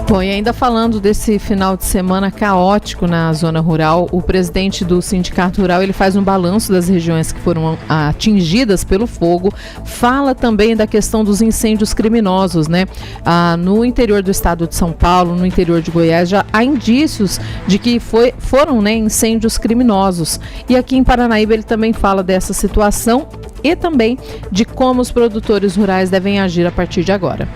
Bom, e ainda falando desse final de semana caótico na zona rural, o presidente do Sindicato Rural, ele faz um balanço das regiões que foram atingidas pelo fogo, fala também da questão dos incêndios criminosos, né? No interior do estado de São Paulo, no interior de Goiás, já há indícios de que foram, né, incêndios criminosos. E aqui em Paranaíba ele também fala dessa situação e também de como os produtores rurais devem agir a partir de agora.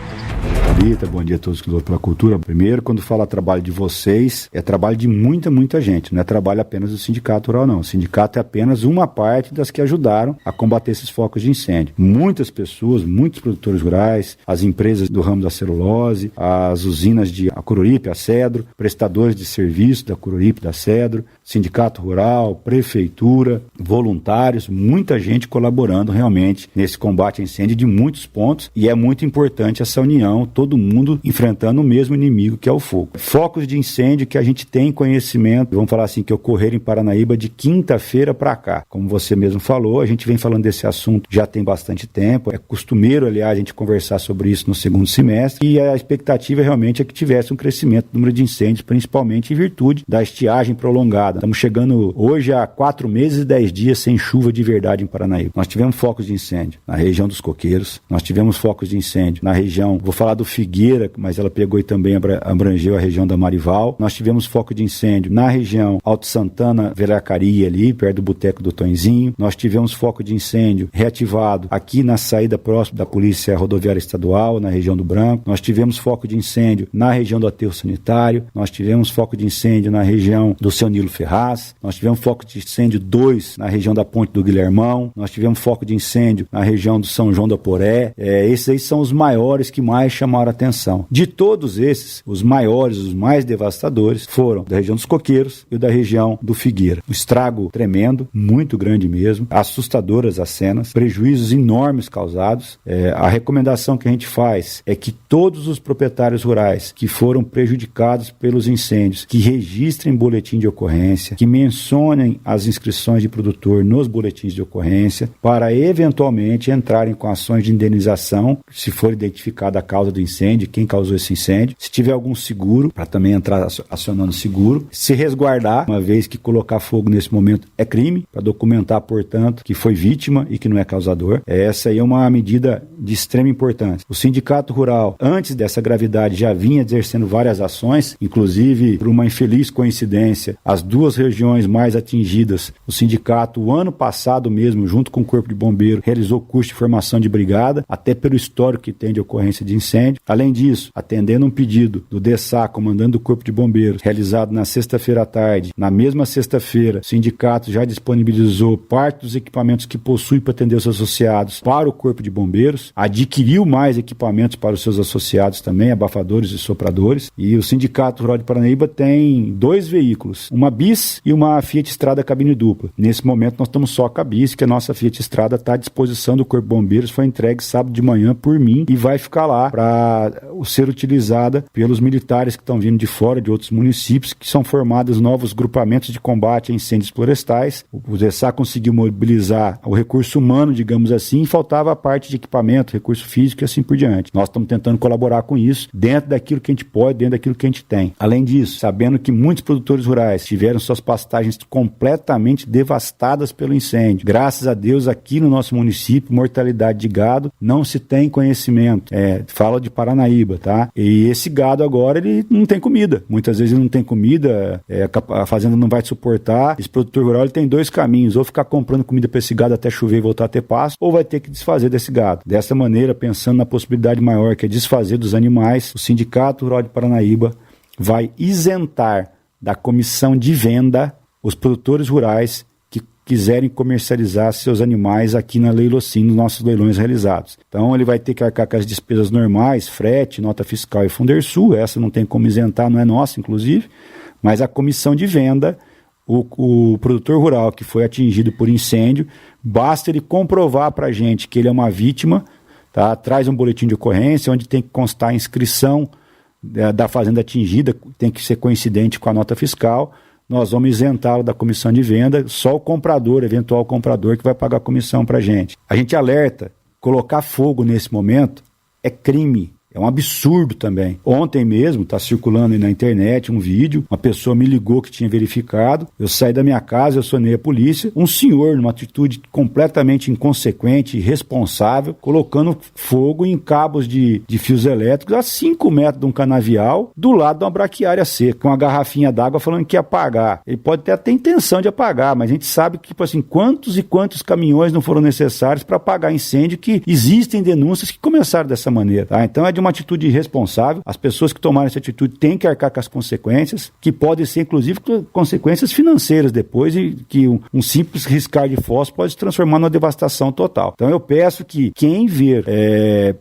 Rita, bom dia a todos que lutam pela cultura. Primeiro, quando fala trabalho de vocês, é trabalho de muita gente, não é trabalho apenas do Sindicato Rural, não. O sindicato é apenas uma parte das que ajudaram a combater esses focos de incêndio. Muitas pessoas, muitos produtores rurais, as empresas do ramo da celulose, as usinas de Coruripe, a Cedro, prestadores de serviço da Coruripe, da Cedro, Sindicato Rural, Prefeitura, voluntários, muita gente colaborando realmente nesse combate a incêndio de muitos pontos, e é muito importante essa união, todo mundo enfrentando o mesmo inimigo, que é o fogo. Focos de incêndio que a gente tem conhecimento, vamos falar assim, que ocorreram em Paranaíba de quinta-feira para cá. Como você mesmo falou, a gente vem falando desse assunto já tem bastante tempo, é costumeiro, aliás, a gente conversar sobre isso no segundo semestre, e a expectativa realmente é que tivesse um crescimento do número de incêndios, principalmente em virtude da estiagem prolongada. Estamos chegando hoje a 4 meses e 10 dias sem chuva de verdade em Paranaíba. Nós tivemos focos de incêndio na região dos Coqueiros, nós tivemos focos de incêndio na região, vou falar do Figueira, mas ela pegou e também abrangeu a região da Marival. Nós tivemos foco de incêndio na região Alto Santana, Veracaria ali, perto do Boteco do Tonzinho. Nós tivemos foco de incêndio reativado aqui na saída próxima da Polícia Rodoviária Estadual, na região do Branco. Nós tivemos foco de incêndio na região do Aterro Sanitário. Nós tivemos foco de incêndio na região do Seu Nilo Ferraz. Nós tivemos foco de incêndio 2 na região da Ponte do Guilhermão. Nós tivemos foco de incêndio na região do São João do Aporé. Esses aí são os maiores que mais chamaram a atenção. De todos esses, os maiores, os mais devastadores, foram da região dos Coqueiros e da região do Figueira. Um estrago tremendo, muito grande mesmo, assustadoras as cenas, prejuízos enormes causados. A recomendação que a gente faz é que todos os proprietários rurais que foram prejudicados pelos incêndios, que registrem boletim de ocorrência, que mencionem as inscrições de produtor nos boletins de ocorrência, para eventualmente entrarem com ações de indenização, se for identificada a causa do incêndio, quem causou esse incêndio, se tiver algum seguro, para também entrar acionando seguro, se resguardar, uma vez que colocar fogo nesse momento é crime, para documentar, portanto, que foi vítima e que não é causador. Essa aí é uma medida de extrema importância. O Sindicato Rural, antes dessa gravidade, já vinha exercendo várias ações, inclusive, por uma infeliz coincidência, as duas regiões mais atingidas, o sindicato, o ano passado mesmo, junto com o Corpo de Bombeiro, realizou curso de formação de brigada, até pelo histórico que tem de ocorrência de incêndio. Além disso, atendendo um pedido do DESA, comandante do Corpo de Bombeiros, realizado na sexta-feira à tarde, na mesma sexta-feira, o sindicato já disponibilizou parte dos equipamentos que possui para atender os associados para o Corpo de Bombeiros, adquiriu mais equipamentos para os seus associados também, abafadores e sopradores, e o Sindicato Rural de Paranaíba tem 2 veículos, uma bis e uma Fiat Strada cabine dupla. Nesse momento nós estamos só com a bis, que a nossa Fiat Strada está à disposição do Corpo de Bombeiros, foi entregue sábado de manhã por mim e vai ficar lá para ser utilizada pelos militares que estão vindo de fora, de outros municípios, que são formados novos grupamentos de combate a incêndios florestais. O DESA conseguiu mobilizar o recurso humano, digamos assim, e faltava a parte de equipamento, recurso físico e assim por diante. Nós estamos tentando colaborar com isso, dentro daquilo que a gente pode, dentro daquilo que a gente tem. Além disso, sabendo que muitos produtores rurais tiveram suas pastagens completamente devastadas pelo incêndio. Graças a Deus, aqui no nosso município, mortalidade de gado, não se tem conhecimento. Fala de Paranaíba, tá? E esse gado agora, ele não tem comida. Muitas vezes ele não tem comida, a fazenda não vai suportar. Esse produtor rural, ele tem 2 caminhos, ou ficar comprando comida para esse gado até chover e voltar a ter pasto, ou vai ter que desfazer desse gado. Dessa maneira, pensando na possibilidade maior, que é desfazer dos animais, o Sindicato Rural de Paranaíba vai isentar da comissão de venda os produtores rurais que quiserem comercializar seus animais aqui na Leilocim, nos nossos leilões realizados. Então ele vai ter que arcar com as despesas normais, frete, nota fiscal e Fundersul, essa não tem como isentar, não é nossa inclusive, mas a comissão de venda, o produtor rural que foi atingido por incêndio, basta ele comprovar para a gente que ele é uma vítima, tá? Traz um boletim de ocorrência onde tem que constar a inscrição da fazenda atingida, tem que ser coincidente com a nota fiscal. Nós vamos isentá-lo da comissão de venda, só o comprador, eventual comprador, que vai pagar a comissão para a gente. A gente alerta, colocar fogo nesse momento é crime, É um absurdo também. Ontem mesmo, está circulando aí na internet um vídeo, uma pessoa me ligou que tinha verificado, eu saí da minha casa, eu acionei a polícia, um senhor, numa atitude completamente inconsequente e irresponsável, colocando fogo em cabos de fios elétricos a 5 metros de um canavial, do lado de uma braquiária seca, com uma garrafinha d'água falando que ia apagar. Ele pode ter até intenção de apagar, mas a gente sabe que, tipo assim, quantos e quantos caminhões não foram necessários para apagar incêndio, que existem denúncias que começaram dessa maneira, tá? Então é de uma atitude irresponsável. As pessoas que tomaram essa atitude têm que arcar com as consequências, que podem ser inclusive consequências financeiras depois, e que um simples riscar de fósforo pode se transformar numa devastação total. Então eu peço que quem ver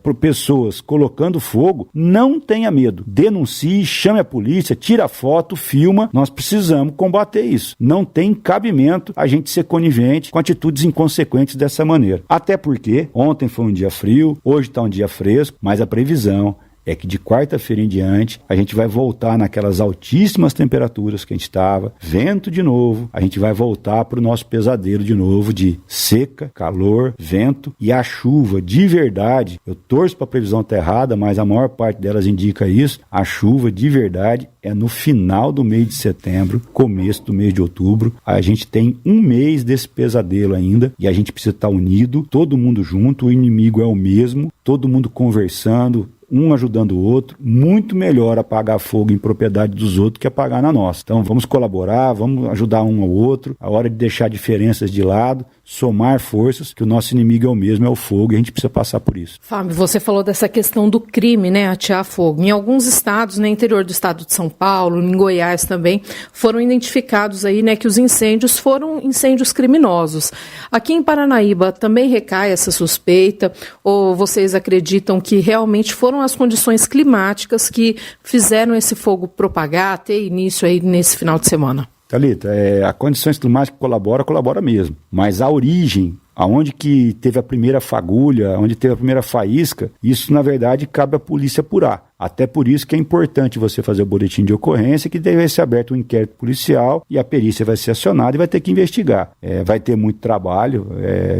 por pessoas colocando fogo, não tenha medo, denuncie, chame a polícia, tira foto, filma. Nós precisamos combater isso. Não tem cabimento a gente ser conivente com atitudes inconsequentes dessa maneira. Até porque ontem foi um dia frio, hoje está um dia fresco, mas a previsão é que de quarta-feira em diante a gente vai voltar naquelas altíssimas temperaturas que a gente estava, vento de novo, a gente vai voltar para o nosso pesadelo de novo de seca, calor, vento e a chuva de verdade. Eu torço para a previsão estar errada, mas a maior parte delas indica isso. A chuva de verdade é no final do mês de setembro, começo do mês de outubro. A gente tem um mês desse pesadelo ainda e a gente precisa estar unido, todo mundo junto, o inimigo é o mesmo, todo mundo conversando, um ajudando o outro. Muito melhor apagar fogo em propriedade dos outros que apagar na nossa. Então vamos colaborar, vamos ajudar um ao outro, a hora de deixar diferenças de lado, somar forças, que o nosso inimigo é o mesmo, é o fogo, e a gente precisa passar por isso. Fábio, você falou dessa questão do crime, né, atear fogo. Em alguns estados, no interior do estado de São Paulo, em Goiás também, foram identificados aí, né, que os incêndios foram incêndios criminosos. Aqui em Paranaíba também recai essa suspeita, ou vocês acreditam que realmente foram as condições climáticas que fizeram esse fogo propagar, ter início aí nesse final de semana? Thalita, a condições climáticas colabora mesmo, mas a origem, aonde que teve a primeira fagulha, onde teve a primeira faísca, isso na verdade cabe à polícia apurar. Até por isso que é importante você fazer o boletim de ocorrência, que deve ser aberto um inquérito policial e a perícia vai ser acionada e vai ter que investigar. Vai ter muito trabalho,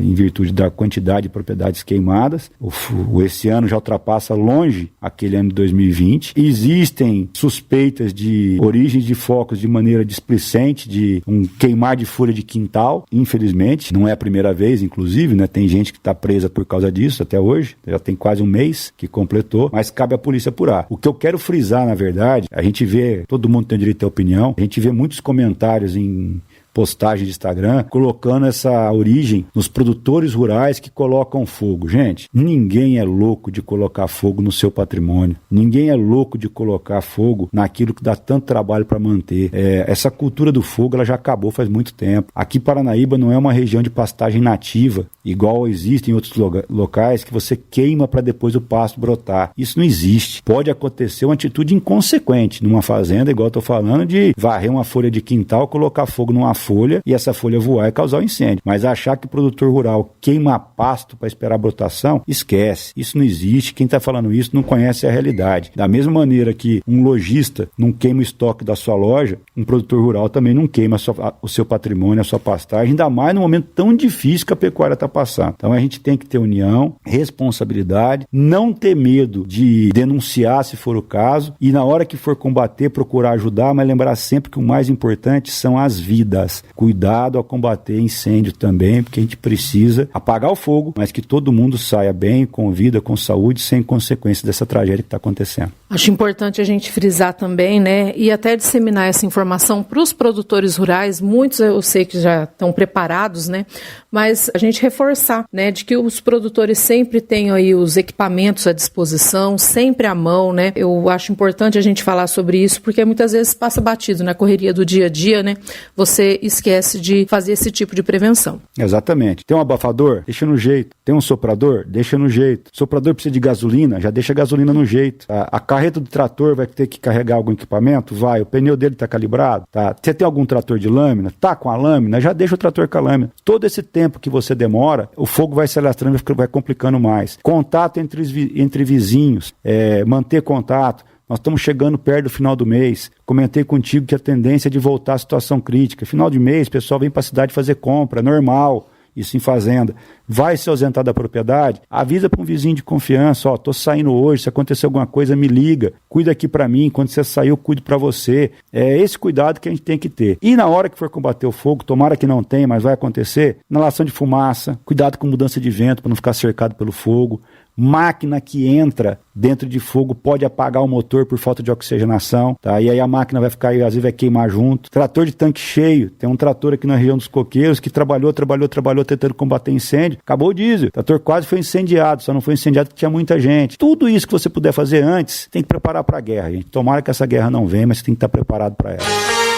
em virtude da quantidade de propriedades queimadas. Esse ano já ultrapassa longe aquele ano de 2020. Existem suspeitas de origens de focos de maneira displicente, de um queimar de folha de quintal, infelizmente. Não é a primeira vez, inclusive, né? Tem gente que está presa por causa disso até hoje. Já tem quase um mês que completou, mas cabe à polícia apurar. O que eu quero frisar, na verdade, a gente vê, todo mundo tem direito à opinião, a gente vê muitos comentários em postagem de Instagram, colocando essa origem nos produtores rurais que colocam fogo. Gente, ninguém é louco de colocar fogo no seu patrimônio. Ninguém é louco de colocar fogo naquilo que dá tanto trabalho para manter. Essa cultura do fogo, ela já acabou faz muito tempo. Aqui Paranaíba não é uma região de pastagem nativa, igual existe em outros locais, que você queima para depois o pasto brotar. Isso não existe. Pode acontecer uma atitude inconsequente numa fazenda, igual eu tô falando, de varrer uma folha de quintal, colocar fogo numa folha e essa folha voar e causar um incêndio. Mas achar que o produtor rural queima pasto para esperar a brotação, esquece. Isso não existe. Quem está falando isso não conhece a realidade. Da mesma maneira que um lojista não queima o estoque da sua loja, um produtor rural também não queima o seu patrimônio, a sua pastagem, ainda mais no momento tão difícil que a pecuária está passando. Então a gente tem que ter união, responsabilidade, não ter medo de denunciar se for o caso e na hora que for combater, procurar ajudar, mas lembrar sempre que o mais importante são as vidas. Cuidado ao combater incêndio também, porque a gente precisa apagar o fogo, mas que todo mundo saia bem, com vida, com saúde, sem consequência dessa tragédia que está acontecendo. Acho importante a gente frisar também, né, e até disseminar essa informação para os produtores rurais. Muitos eu sei que já estão preparados, né, mas a gente reforçar, né, de que os produtores sempre tenham aí os equipamentos à disposição, sempre à mão, né. Eu acho importante a gente falar sobre isso, porque muitas vezes passa batido na correria do dia a dia, né, você esquece de fazer esse tipo de prevenção. Exatamente. Tem um abafador? Deixa no jeito. Tem um soprador? Deixa no jeito. O soprador precisa de gasolina? Já deixa a gasolina no jeito. A carreta do trator vai ter que carregar algum equipamento? Vai. O pneu dele está calibrado? Tá. Você tem algum trator de lâmina? Tá com a lâmina? Já deixa o trator com a lâmina. Todo esse tempo que você demora, o fogo vai se alastrando e vai complicando mais. Contato entre vizinhos, manter contato. Nós estamos chegando perto do final do mês. Comentei contigo que a tendência é de voltar à situação crítica. Final de mês, o pessoal vem para a cidade fazer compra, é normal. isso em fazenda, vai se ausentar da propriedade, avisa para um vizinho de confiança, ó, tô saindo hoje, se acontecer alguma coisa me liga, cuida aqui para mim, quando você sair eu cuido para você. É esse cuidado que a gente tem que ter. E na hora que for combater o fogo, tomara que não tenha, mas vai acontecer, inalação de fumaça, cuidado com mudança de vento para não ficar cercado pelo fogo. Máquina que entra dentro de fogo pode apagar o motor por falta de oxigenação, tá? E aí a máquina vai ficar, às vezes vai queimar junto. Trator de tanque cheio, tem um trator aqui na região dos Coqueiros que trabalhou tentando combater incêndio, acabou o diesel, o trator quase foi incendiado, só não foi incendiado porque tinha muita gente. Tudo isso que você puder fazer antes, tem que preparar para a guerra, gente. Tomara que essa guerra não venha, mas você tem que estar preparado para ela.